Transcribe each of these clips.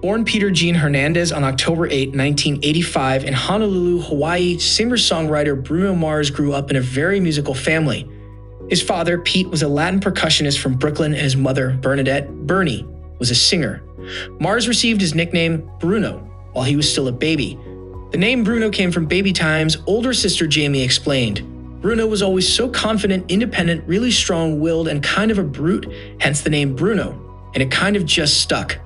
Born Peter Gene Hernandez on October 8, 1985 in Honolulu, Hawaii, singer-songwriter Bruno Mars grew up in a very musical family. His father, Pete, was a Latin percussionist from Brooklyn, and his mother, Bernadette Bernie, was a singer. Mars received his nickname Bruno while he was still a baby. The name Bruno came from Baby Time's older sister Jamie explained. Bruno was always so confident, independent, really strong-willed, and kind of a brute, hence the name Bruno, and it kind of just stuck.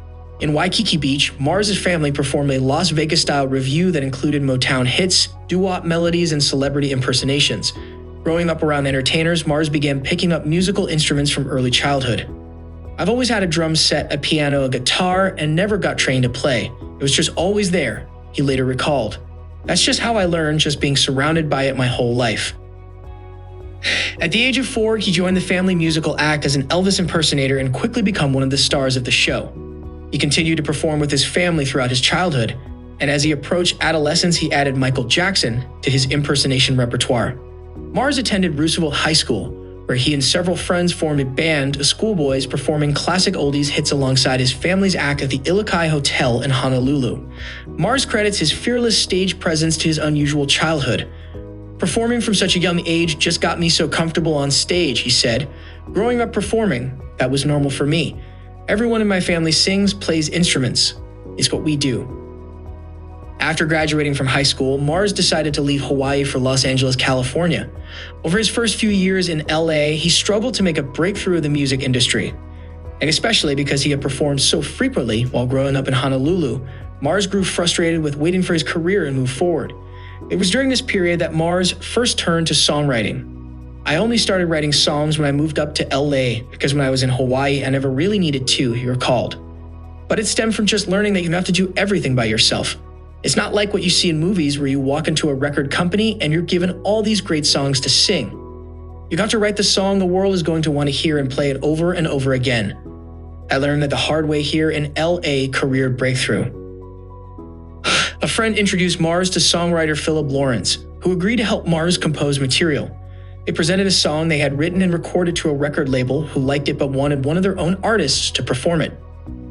In Waikiki Beach, Mars' family performed a Las Vegas-style revue that included Motown hits, doo-wop melodies, and celebrity impersonations. Growing up around entertainers, Mars began picking up musical instruments from early childhood. "I've always had a drum set, a piano, a guitar, and never got trained to play. It was just always there," he later recalled. "That's just how I learned, just being surrounded by it my whole life." At the age of 4, he joined the family musical act as an Elvis impersonator and quickly became one of the stars of the show. He continued to perform with his family throughout his childhood, and as he approached adolescence, he added Michael Jackson to his impersonation repertoire. Mars attended Roosevelt High School, where he and several friends formed a band of schoolboys performing classic oldies hits alongside his family's act at the Ilokai Hotel in Honolulu. Mars credits his fearless stage presence to his unusual childhood. "Performing from such a young age just got me so comfortable on stage," he said. "Growing up performing, that was normal for me. Everyone in my family sings, plays instruments. It's what we do." After graduating from high school, Mars decided to leave Hawaii for Los Angeles, California. Over his first few years in LA, he struggled to make a breakthrough in the music industry. And especially because he had performed so frequently while growing up in Honolulu, Mars grew frustrated with waiting for his career to move forward. It was during this period that Mars first turned to songwriting. "I only started writing songs when I moved up to LA because when I was in Hawaii, I never really needed to," he recalled. But it stemmed from just learning that you have to do everything by yourself. It's not like what you see in movies where you walk into a record company and you're given all these great songs to sing. You got to write the song the world is going to want to hear and play it over and over again. I learned that the hard way here in LA career breakthrough. A friend introduced Mars to songwriter Philip Lawrence, who agreed to help Mars compose material. They presented a song they had written and recorded to a record label who liked it but wanted one of their own artists to perform it.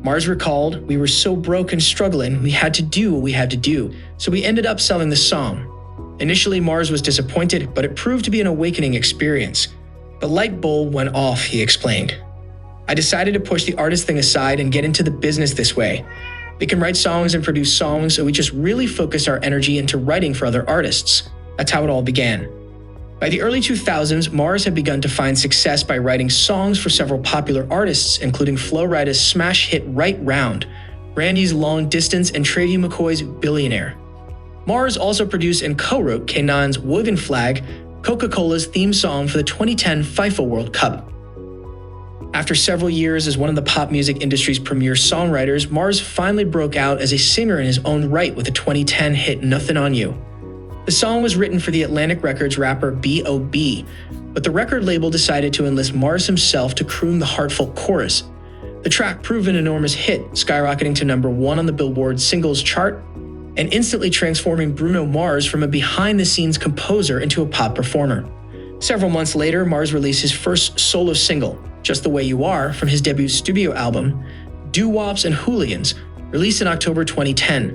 Mars recalled, "We were so broke and struggling, we had to do what we had to do, so we ended up selling the song. Initially, Mars was disappointed, but it proved to be an awakening experience. The light bulb went off," he explained. "I decided to push the artist thing aside and get into the business this way. We can write songs and produce songs, so we just really focused our energy into writing for other artists. That's how it all began." By the early 2000s, Mars had begun to find success by writing songs for several popular artists, including Flo Rida's smash hit Right Round, Brandy's Long Distance, and Travie McCoy's Billionaire. Mars also produced and co-wrote K9's Wavin Flag, Coca-Cola's theme song for the 2010 FIFA World Cup. After several years as one of the pop music industry's premier songwriters, Mars finally broke out as a singer in his own right with the 2010 hit Nothin on You. The song was written for the Atlantic Records rapper B.O.B., but the record label decided to enlist Mars himself to croon the heartfelt chorus. The track proved an enormous hit, skyrocketing to #1 on the Billboard singles chart and instantly transforming Bruno Mars from a behind-the-scenes composer into a pop performer. Several months later, Mars released his first solo single, Just the Way You Are, from his debut studio album, Doo-Wops and Hooligans, released in October 2010.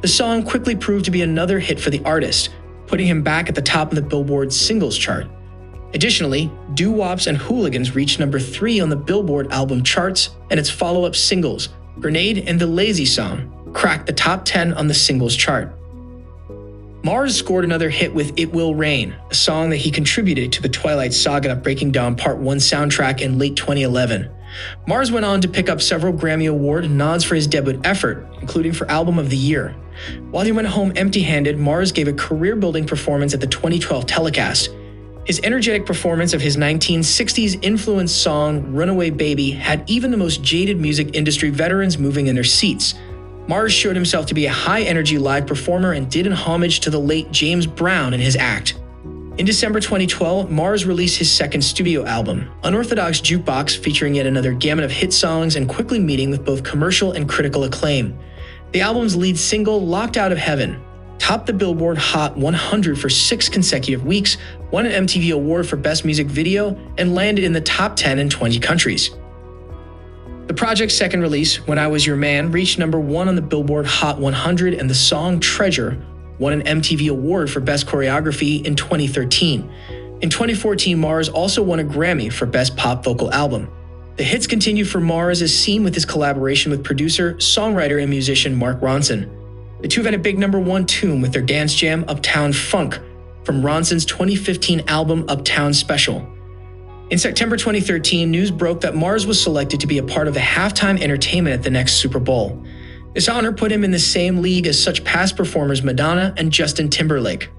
The song quickly proved to be another hit for the artist, putting him back at the top of the Billboard singles chart. Additionally, Doo-Wops and Hooligans reached #3 on the Billboard album charts, and its follow-up singles, Grenade and The Lazy Song, cracked the top 10 on the singles chart. Mars scored another hit with It Will Rain, a song that he contributed to the Twilight Saga Breaking Dawn Part 1 soundtrack in late 2011. Mars went on to pick up several Grammy Award nods for his debut effort, including for Album of the Year. While he went home empty-handed, Mars gave a career-building performance at the 2012 telecast. His energetic performance of his 1960s influenced song Runaway Baby had even the most jaded music industry veterans moving in their seats. Mars showed himself to be a high-energy live performer and did an homage to the late James Brown in his act. In December 2012, Mars released his second studio album, Unorthodox Jukebox, featuring yet another gamut of hit songs and quickly meeting with both commercial and critical acclaim. The album's lead single, Locked Out of Heaven, topped the Billboard Hot 100 for 6 consecutive weeks, won an MTV Award for Best Music Video, and landed in the top 10 in 20 countries. The project's second release, When I Was Your Man, reached #1 on the Billboard Hot 100, and the song Treasure won an MTV Award for Best Choreography in 2013. In 2014, Mars also won a Grammy for Best Pop Vocal Album. The hits continued for Mars as seen with his collaboration with producer, songwriter, and musician Mark Ronson. The two had a big #1 tune with their dance jam Uptown Funk from Ronson's 2015 album Uptown Special. In September 2013, news broke that Mars was selected to be a part of the halftime entertainment at the next Super Bowl. This honor put him in the same league as such past performers Madonna and Justin Timberlake.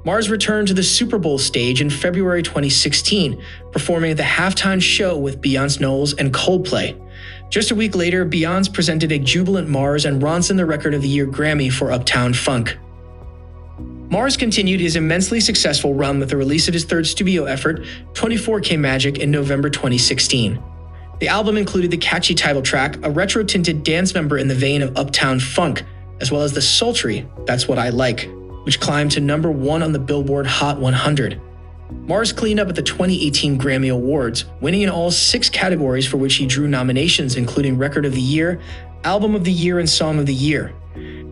Mars returned to the Super Bowl stage in February 2016, performing at the halftime show with Beyoncé Knowles and Coldplay. Just a week later, Beyoncé presented a jubilant Mars and Ronson the Record of the Year Grammy for Uptown Funk. Mars continued his immensely successful run with the release of his third studio effort, 24K Magic, in November 2016. The album included the catchy title track, a retro-tinted dance number in the vein of Uptown Funk, as well as the sultry That's What I Like, which climbed to #1 on the Billboard Hot 100. Mars cleaned up at the 2018 Grammy Awards, winning in all 6 categories for which he drew nominations, including Record of the Year, Album of the Year, and Song of the Year.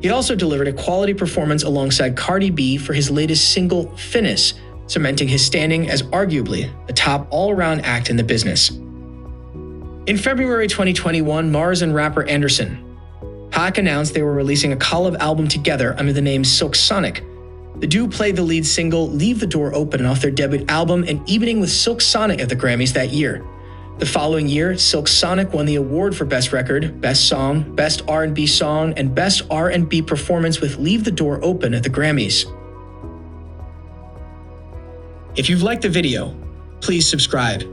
He also delivered a quality performance alongside Cardi B for his latest single, Finesse, cementing his standing as arguably the top all-around act in the business. In February 2021, Mars and rapper Anderson .Paak announced they were releasing a collab album together under the name Silk Sonic. The duo played the lead single Leave the Door Open off their debut album An Evening with Silk Sonic at the Grammys that year. The following year, Silk Sonic won the award for Best Record, Best Song, Best R&B Song, and Best R&B Performance with Leave the Door Open at the Grammys. If you've liked the video, please subscribe.